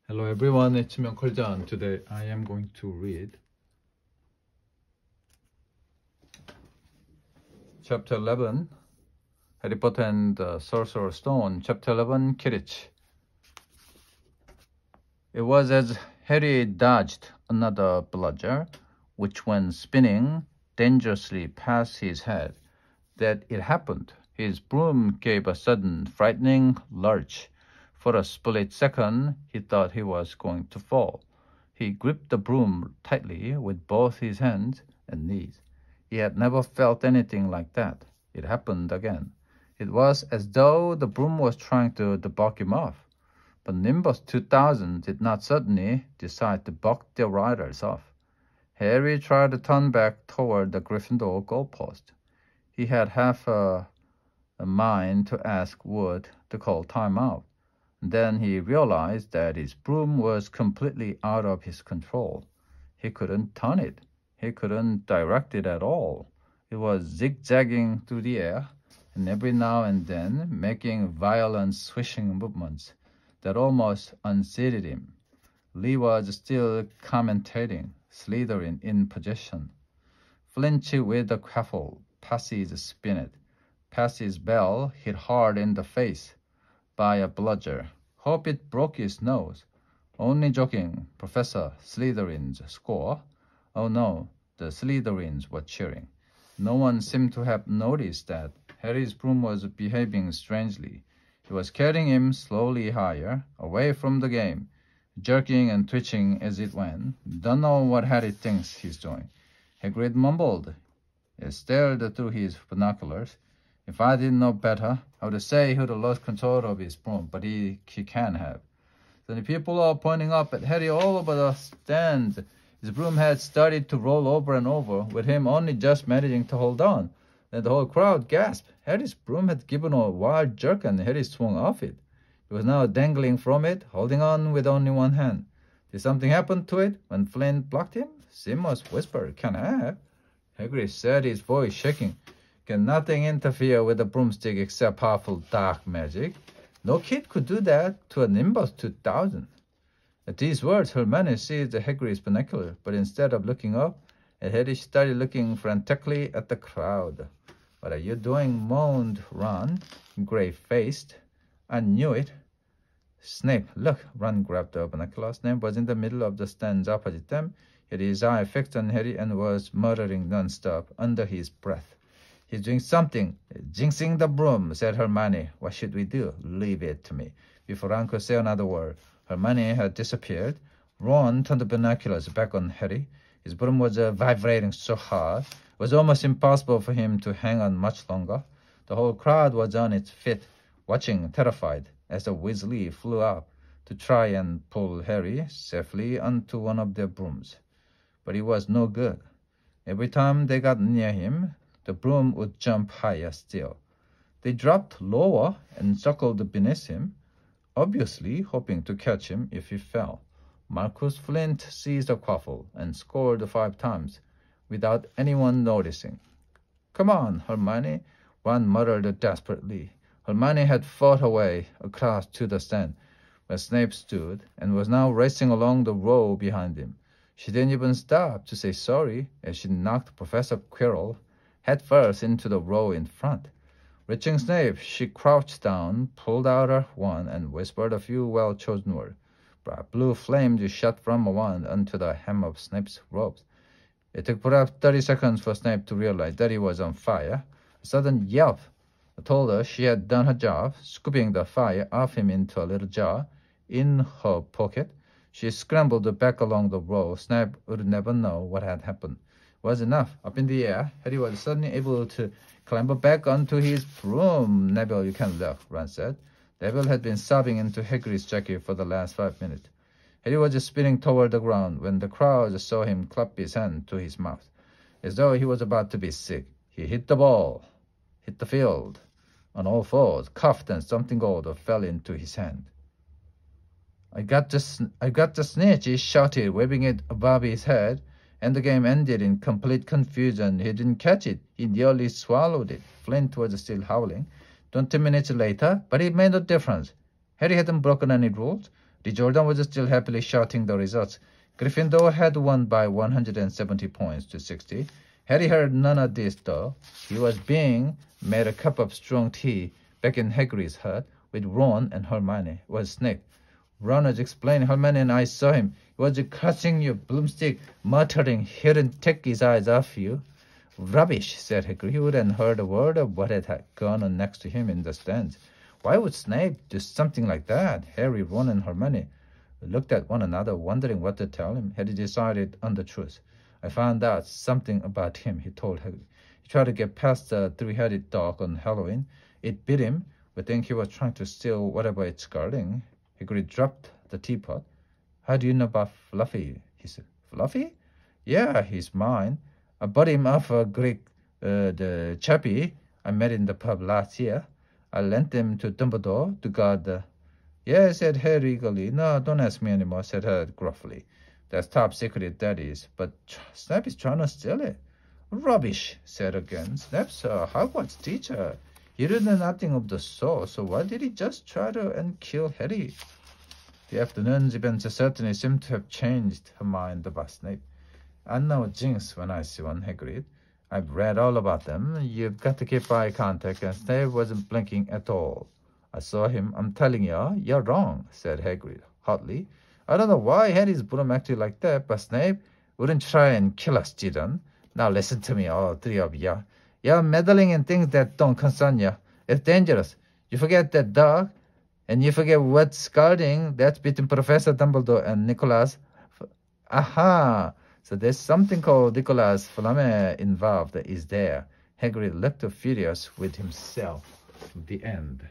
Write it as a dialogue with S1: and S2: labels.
S1: Hello everyone, it's me Uncle John. Today I am going to read Chapter 11, Harry Potter and the Sorcerer's Stone, Chapter 11, Quidditch. It was as Harry dodged another bludger, which went spinning dangerously past his head, that it happened. His broom gave a sudden, frightening lurch. For a split second, he thought he was going to fall. He gripped the broom tightly with both his hands and knees. He had never felt anything like that. It happened again. It was as though the broom was trying to buck him off. But Nimbus 2000 did not suddenly decide to buck their riders off. Harry tried to turn back toward the Gryffindor goalpost. He had half a mind to ask Wood to call time out. Then he realized that his broom was completely out of his control. He couldn't turn it. He couldn't direct it at all. It was zigzagging through the air, and every now and then making violent swishing movements that almost unseated him. Lee was still commentating, Slytherin in possession. Flinch with the quaffle, Passy's spinet. Passy's bell hit hard in the face by a bludger. Hope it broke his nose. Only joking, Professor Slytherin's score. Oh no, the Slytherins were cheering. No one seemed to have noticed that Harry's broom was behaving strangely. It was carrying him slowly higher, away from the game, jerking and twitching as it went. Don't know what Harry thinks he's doing. Hagrid mumbled. He stared through his binoculars. If I didn't know better, I would say he would have lost control of his broom, but he can have. Then the people are pointing up at Harry all over the stand. His broom had started to roll over and over, with him only just managing to hold on. Then the whole crowd gasped. Harry's broom had given a wild jerk and Harry swung off it. He was now dangling from it, holding on with only one hand. Did something happen to it when Flint blocked him? Seamus whispered, "Can I have?" Hagrid said, his voice shaking. Can nothing interfere with the broomstick except powerful dark magic? No kid could do that to a Nimbus 2000. At these words, Hermione seized Hagrid's binocular, but instead of looking up at Harry, she started looking frantically at the crowd. What are you doing? Moaned Ron, grave-faced. I knew it. Snape, look. Ron grabbed the binocular. Snape was in the middle of the stands opposite them. He had his eye fixed on Harry and was muttering non-stop under his breath. He's doing something. Jinxing the broom, said Hermione. What should we do? Leave it to me. Before Ron could say another word, Hermione had disappeared. Ron turned the binoculars back on Harry. His broom was vibrating so hard, it was almost impossible for him to hang on much longer. The whole crowd was on its feet, watching, terrified, as the Weasley flew up to try and pull Harry safely onto one of their brooms. But it was no good. Every time they got near him, the broom would jump higher still. They dropped lower and circled beneath him, obviously hoping to catch him if he fell. Marcus Flint seized a quaffle and scored 5 times, without anyone noticing. Come on, Hermione, Ron muttered desperately. Hermione had fought her way across to the stand, where Snape stood, and was now racing along the row behind him. She didn't even stop to say sorry as she knocked Professor Quirrell headfirst into the row in front. Reaching Snape, she crouched down, pulled out her wand, and whispered a few well-chosen words. Bright blue flames shot from a wand onto the hem of Snape's robes. It took perhaps 30 seconds for Snape to realize that he was on fire. A sudden yelp told her she had done her job, scooping the fire off him into a little jar in her pocket. She scrambled back along the row. Snape would never know what had happened. Was enough. Up in the air, Harry was suddenly able to clamber back onto his broom. Neville, you can look, Ron said. Neville had been sobbing into Hagrid's jacket for the last 5 minutes. Harry was spinning toward the ground when the crowd saw him clap his hand to his mouth, as though he was about to be sick. He hit the ball, hit the field, on all fours, coughed, and something gold fell into his hand. I got the snitch, he shouted, waving it above his head. And the game ended in complete confusion. He didn't catch it. He nearly swallowed it. Flint was still howling. 20 minutes later, but it made no difference. Harry hadn't broken any rules. Jordan was still happily shouting the results. Gryffindor had won by 170 points to 60. Harry heard none of this, though. He was being made a cup of strong tea back in Hagrid's hut with Ron and Hermione. It was Snape. Ron was explaining, Hermione and I saw him. He was cussing your broomstick, muttering, he'll take his eyes off you. Rubbish, said Hagrid. He hadn't heard a word of what had gone on next to him in the stands. Why would Snape do something like that? Harry, Ron, and Hermione looked at one another, wondering what to tell him. Harry decided on the truth. I found out something about him, he told Hagrid. He tried to get past the three-headed dog on Halloween. It bit him. We think he was trying to steal whatever it's guarding. Hagrid dropped the teapot. How do you know about Fluffy? He said. Fluffy? Yeah, he's mine. I bought him off a Greek, the chappie I met in the pub last year. I lent him to Dumbledore to guard the... Yeah, said Harry eagerly. No, don't ask me anymore, said Harry gruffly. That's top secret, that is. But Snape is trying to steal it. Rubbish, said again. Snape's a Hogwarts teacher. He did nothing of the sort, so why did he just try to and kill Harry? The afternoon's events certainly seemed to have changed her mind about Snape. I know jinx when I see one, Hagrid. I've read all about them. You've got to keep eye contact, and Snape wasn't blinking at all. I saw him. I'm telling you, you're wrong, said Hagrid hotly. I don't know why Harry's broom acted like that, but Snape wouldn't try and kill us, didn't. Now listen to me, all three of you. You're meddling in things that don't concern you. It's dangerous. You forget that dog, and you forget what's guarding. That's between Professor Dumbledore and Nicholas. Aha! So there's something called Nicholas Flamel involved, is there? Hagrid looked furious with himself. The end.